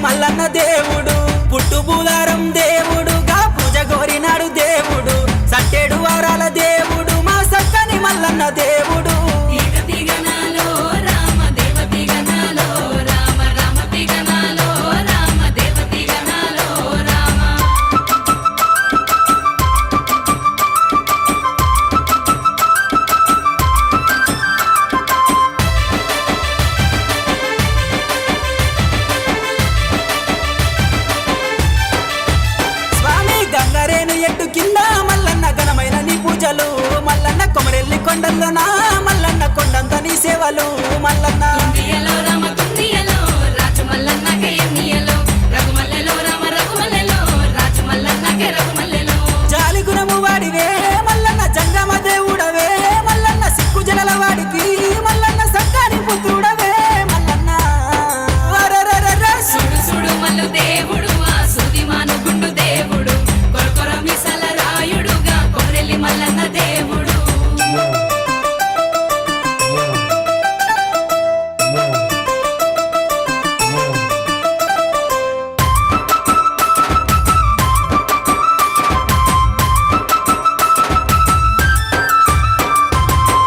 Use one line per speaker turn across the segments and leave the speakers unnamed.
మల్లన్న దేవుడు పుట్టు బూదారం దేవుడుగా పూజ కోరినాడు దేవుడు సట్టేడు వారాల దేవుడు మా సక్కని మల్లన్న దేవుడు ఎట్టు కింద మల్లన్న ఘనమైన నీ పూజలు మల్లన్న కొమరెల్లి కొండల్లోన మల్లన్న కొండంత నీ సేవలు మల్లన్న జాలి గుణము వాడివే మల్లన్న జంగమ దేవుడవే మల్లన్న సిక్కు జనల వాడికి మల్లన్న సక్కాని పుత్రుడవే మల్లన్న
సుడు సుడు మల్లు దేవుడు ఆ సుదిమాను గుండు దేవుడు మల్లన్న దేవుడు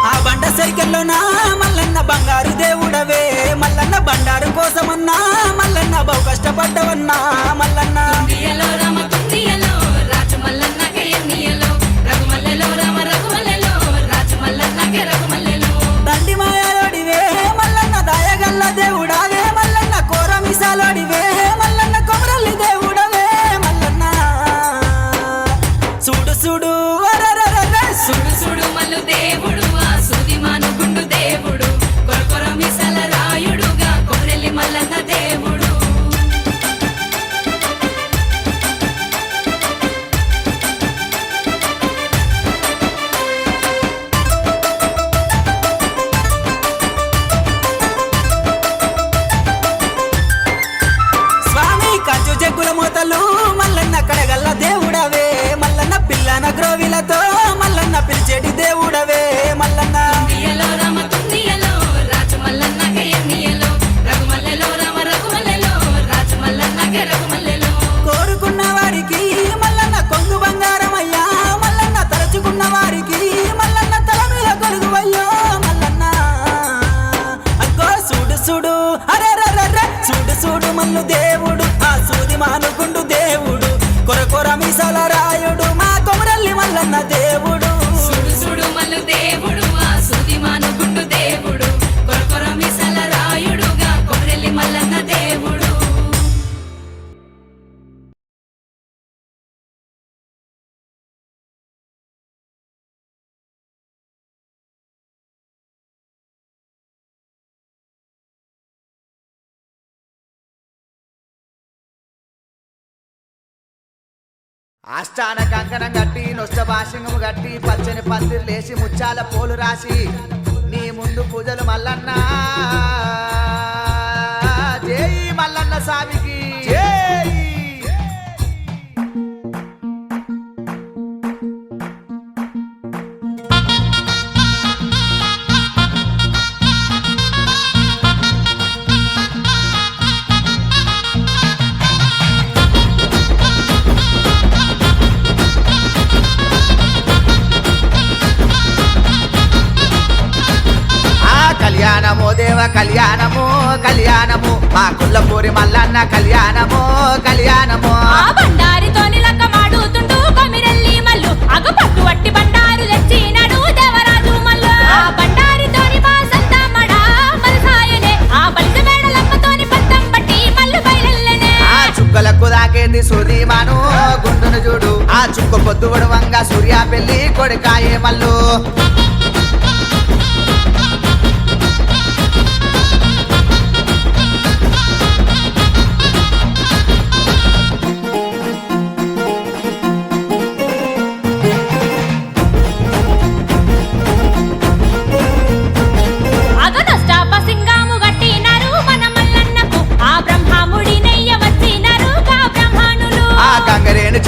ఆ బండ సైకిల్లోనా మల్లన్న బంగారు దేవుడవే మల్లన్న బండారు కోసమన్నా మల్లన్న బహు కష్టపడ్డవన్నా మల్లన్న దండి మాయాలోడివే మల్లన్న దాయగల్ల దేవుడావే మల్లన్న కోరమిసాలోడివే మల్లన్న కొమరల్లి దేవుడవే మల్లన్న చూడు చూడు
సుడు సుడు మల్లు దేవుడు ఆ సుదిమాను గుండు దేవుడు కొరకొర మిసల రాయుడుగా కొమరెల్లి మల్లన్న దేవుడు
జగ్గుల మోతలు మల్లన్న కడగల్ల దేవుడవే మల్లన్న పిల్లన గ్రోవిలతో మల్లన్న పిలిచేటి దేవుడవే మల్లన్న కోరుకున్న వారికి మల్లన్న కొంగు బంగారమయ్యా మల్లన్న తరచుకున్న వారికి మల్లన్న తల మీద కొడుగువయ్యో మల్లన్న అగ్గో చూడు చూడు అరే చూడు చూడు మల్లు దేవుడు ఆ సూది మానుకుండు దేవుడు కొర కొర మిసల రాయుడు మా కొమరల్లి మల్లన్న దేవుడు
సుడు సుడు మల్లు దేవుడు ఆ సుది మానుగుండు దేవుడు కొరకొర మిసల రాయుడుగా కొమరెల్లి మల్లన్న దేవుడు
ఆస్థాన కంకణం కట్టి నొస్త భాషంగము కట్టి పచ్చని పందిరు లేసి ముచ్చాల పోలు రాసి నీ ముందు పూజలు మల్లన్న జై మల్లన్న స్వామికి జై కళ్యాణము దేవ కళ్యాణము కళ్యాణము మా కుల్లపూరి మల్లన్న కళ్యాణము కళ్యాణము
బండారితోని లక్క మాడుతుంటూ కొమిరెల్లి మల్లు అగు పట్టు వట్టి బండారు తెచ్చినాడు దేవరాజు మల్లు ఆ బండారితోని మా సంతమడ మలసాయనే ఆ బలిజ మేడలమ్మతోని పట్టం పట్టి మల్లు బయలెల్లనే
ఆ చుక్కలకు దాకేది సూదిమాను గుండును చూడు ఆ చుక్క పొద్దువడు వంగ సూర్య పెళ్లి కొడుకాయే మల్లు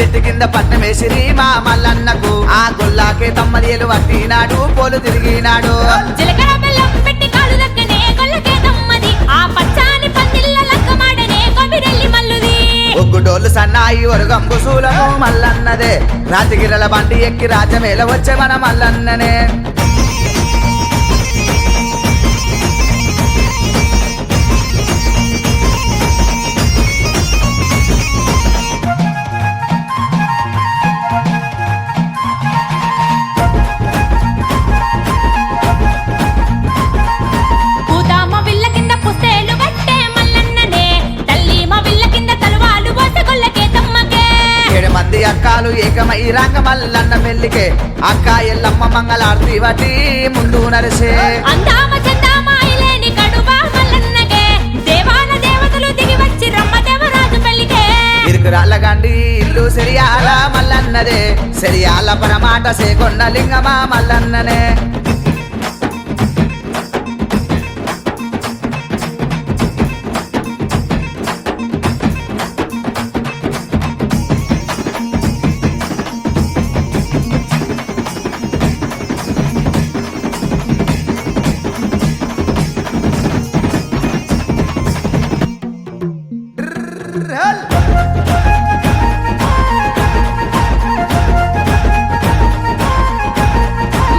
చెట్టు కింద పట్నం వేసిరి మా మల్లన్నకు ఆ గొల్లాకే తమ్మదేలు పట్టినాడు పోలు తిరిగినాడు
జీలకర్ర బెల్లం పెట్టి కాలు దక్కనే గొల్లకే తమ్మది ఆ పచ్చాని పందిళ్ళ లక్క మాడనే కొమిరెల్లి మల్ల
డోలు సన్నాయి ఒరుగంబు సూలను మల్లన్నదే రాతిగిరల బండి ఎక్కి రాజ్యమేల వచ్చే మన మల్లన్ననే
పూతామ విల్ల కింద పుస్తేలు పట్టే మల్లన్ననే తల్లి మా విల్ల కింద తలవాలు పోసే గొల్లకే తమ్మకే
7 మంది అక్కాలు ఏకమై రంగ మల్లన్న పెళ్లికే అక్క ఎల్లమ్మ మంగళార్తి వటి ముందు నరిసే
అందామ చందామ ఐలేని కడువా మల్లన్నకే దేవాన దేవతలు దిగి వచ్చి రమ్మ దేవరాజు పెళ్లికే
ఇరుకురాళ్ళ గండి ఇల్లు సెరియాల మల్లన్నదే సెరియాల పరమాట సేకొండ లింగమా మల్లన్ననే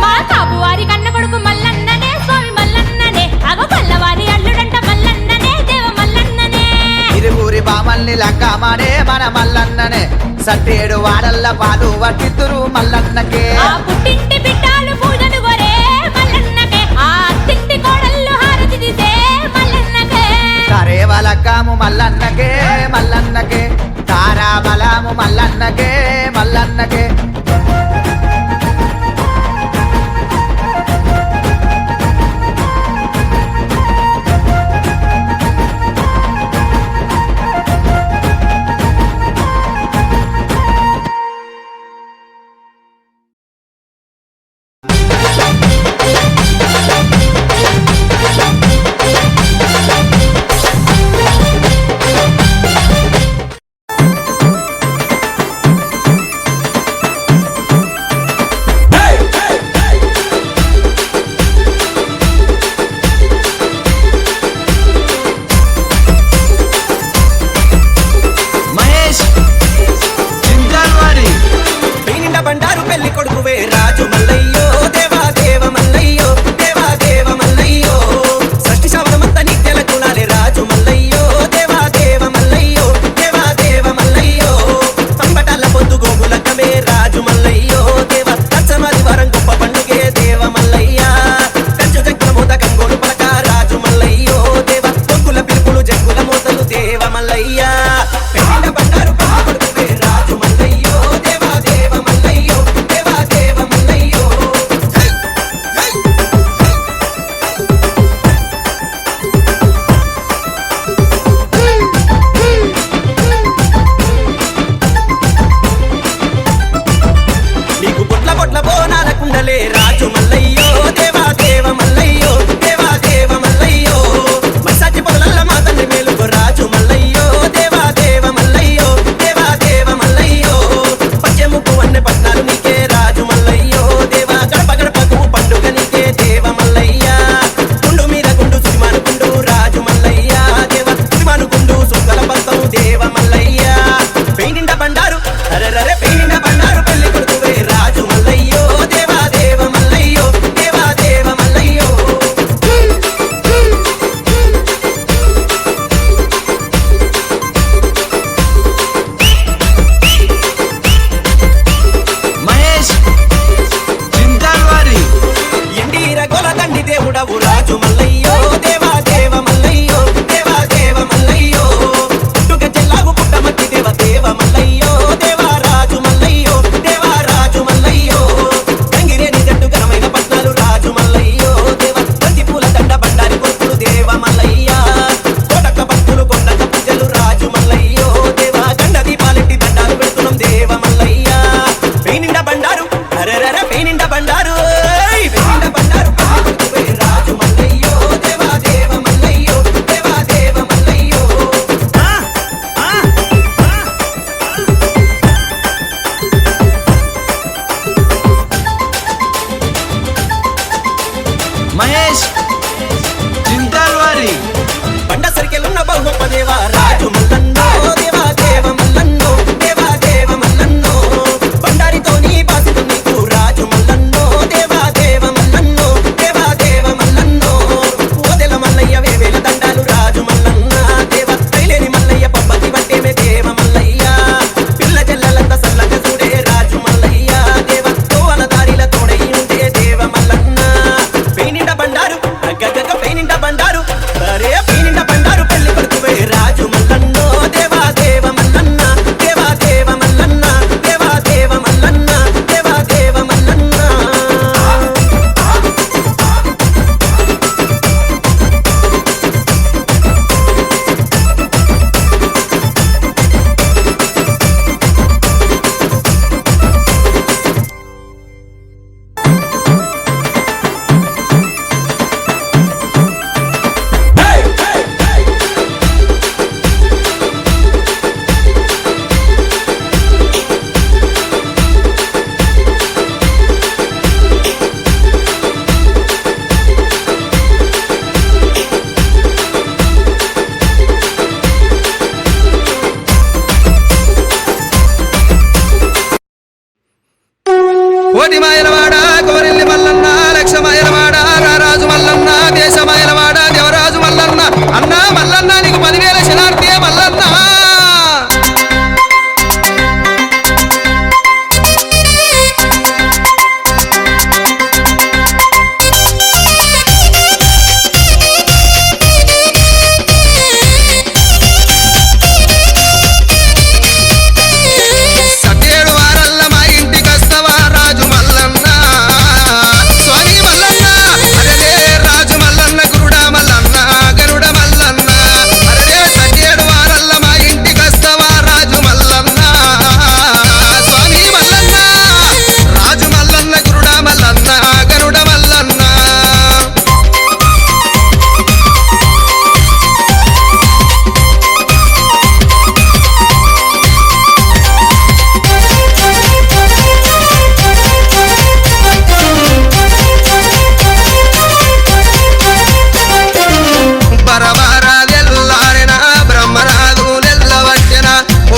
మా కాపువారి కన్న కొడుకు మల్లన్ననే స్వామి మల్లన్ననే అగ పల్లవారి అల్లుడంట మల్లన్ననే దేవ మల్లన్ననే
ఇరువురి బామల్ని లంకమానే మన మల్లన్ననే సట్టేడు వాడల్ల పాలు వట్టితురు మల్లన్నకే
ఆ పుట్టింటి బిడ్డాలు పూజలు గొరే మల్లన్నకే ఆ అత్తింటి కోడళ్ళు హారతి తీసే మల్లన్నకే
కరేవలక్కము మల్లన్నకే మల్లన్నకే తారాబలము మల్లన్నకే మల్లన్నకే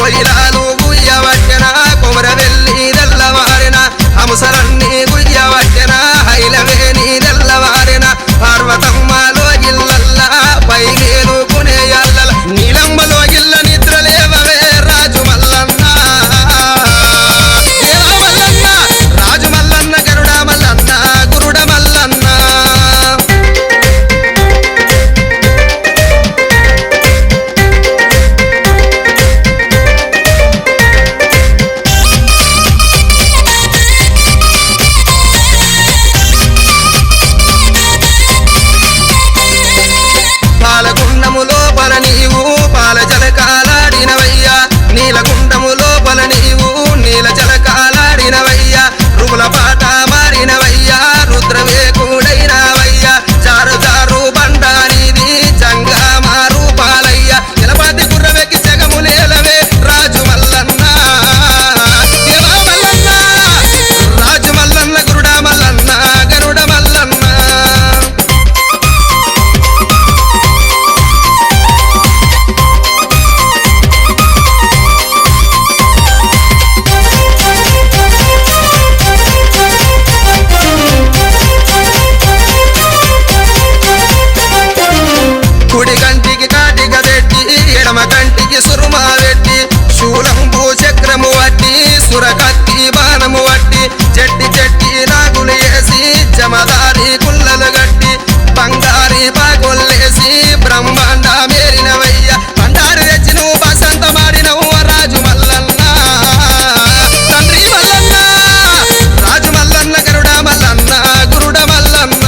కోయిలాలు గుయ్యవట్టెన కొమర వెళ్ళి తెల్లవారిన అంశలన్నీ గుయ్యవట్టెన హైలవేని తెల్లవారిన పార్వతమ్మలో గిల్లల్లా పైగేలు కొనేయల్ల నీలమ్మలో గిల్ల నిద్రలేవవే రాజు మల్లన్న మల్లన్న రాజు మల్లన్న గరుడ మల్లన్న గురుడ మల్లన్న పాలగుండము లోపల నీవు పాల జలకాలాడినవయ్యా నీలగుండము లోపల నీవు నీల జలకాలాడినవయ్యా రుముల పాట మారినవయ్యా రుద్రవేకుడైనవయ్యా జారు జారు బండానిది జంగా మారు పాలయ్యా నిలబడి గుర్రవెక్కి జగములేలవే రాజు మల్లన్న దేవా మల్లన్న రాజు మల్లన్న గురుడ మల్లన్న గరుడ మల్లన్న కుడి కంటికి కాటిక పెట్టి ఎడమ కంటికి సురుమా పెట్టి శూలంబు చక్రము వట్టి సురకత్తి బాణము వట్టి చెట్టి చెట్టి నాగులు వేసి జమదారి కుల్లలు గట్టి బంగారి పాగొల్లేసి బ్రహ్మాండ మేరినవయ్య బండారి తెచ్చి నువ్వు బసంత మాడినవు రాజు మల్లన్న తండ్రి మల్లన్న రాజు మల్లన్న గరుడ మల్లన్న గురుడ మల్లన్న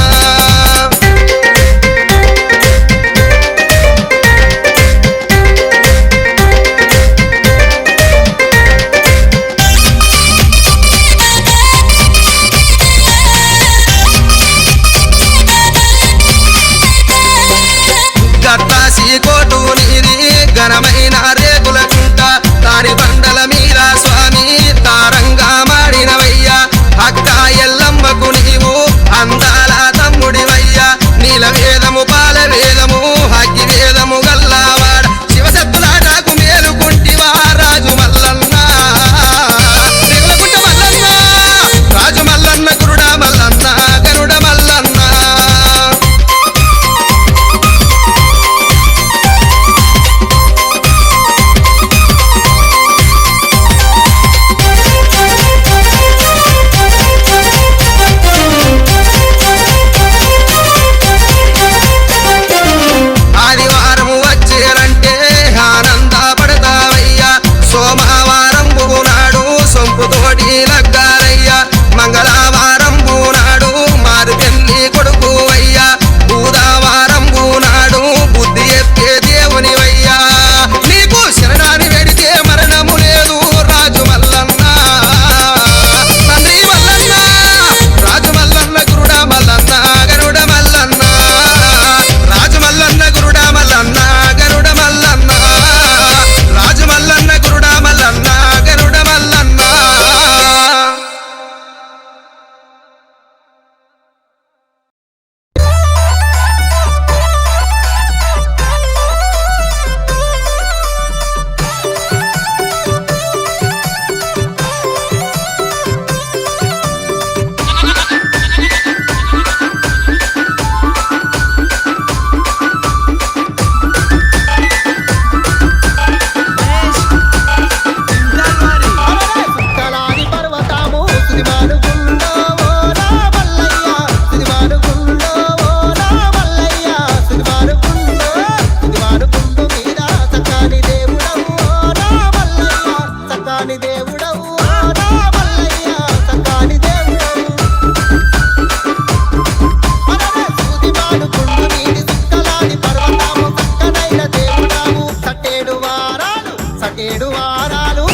గట్టాసి కోటు నీది ఘనమైన రేకుల కుంట తాడి బండల మీద స్వామి తారంగా మాడినవయ్యా అక్క ఎల్లమ్మకు నీవు అందాల తమ్ముడివయ్యా నీల వేదము పాల వేదము అగ్గి వేదము గల్లావాడ శివసత్తులాటకు మేలుకుంటివా రాజు మల్లన్న రేగులకుంట మల్లన్న రాజు మల్లన్న గురుడ మల్లన్న గరుడ మల్లన్న ఆదివారం వచ్చేనంటే ఆనంద పడతావయ్యా సోమవారం నాడు సొంపుతోటి లగ్గారయ్యా మంగళవారం నాడు మారు పెళ్లి కొడుకు అయ్యా బుధవారం నాడు బుద్ధి ఎత్తే దేవునివయ్యా నీకు శరణాన్ని వెడితే మరణము లేదు రాజు మల్లన్న తండ్రి మల్లన్న రాజు మల్లన్న గురుడ మల్లన్న గరుడ మల్లన్న రాజు మల్లన్న గురుడ మల్లన్న గరుడ మల్లన్న రాజు మల్లన్న గురుడ మల్లన్న గరుడ మల్లన్న
కలాది పర్వతము సిరిమానుగుండో ఓ నా మల్లయ్య సిరిమానుగుండో ఓ నా మల్లయ్య సిరిమానుగుండో మీద సకాని దేవుడవు ఓ నా మల్లయ్య సకాని దేవుడవు ఓ నా మల్లయ్య సకాని దేవుడవు సిరిమానుగుండు మీది సుక్కలాది పర్వతము సక్కనైన దేవుడవు సటేడు వారాలు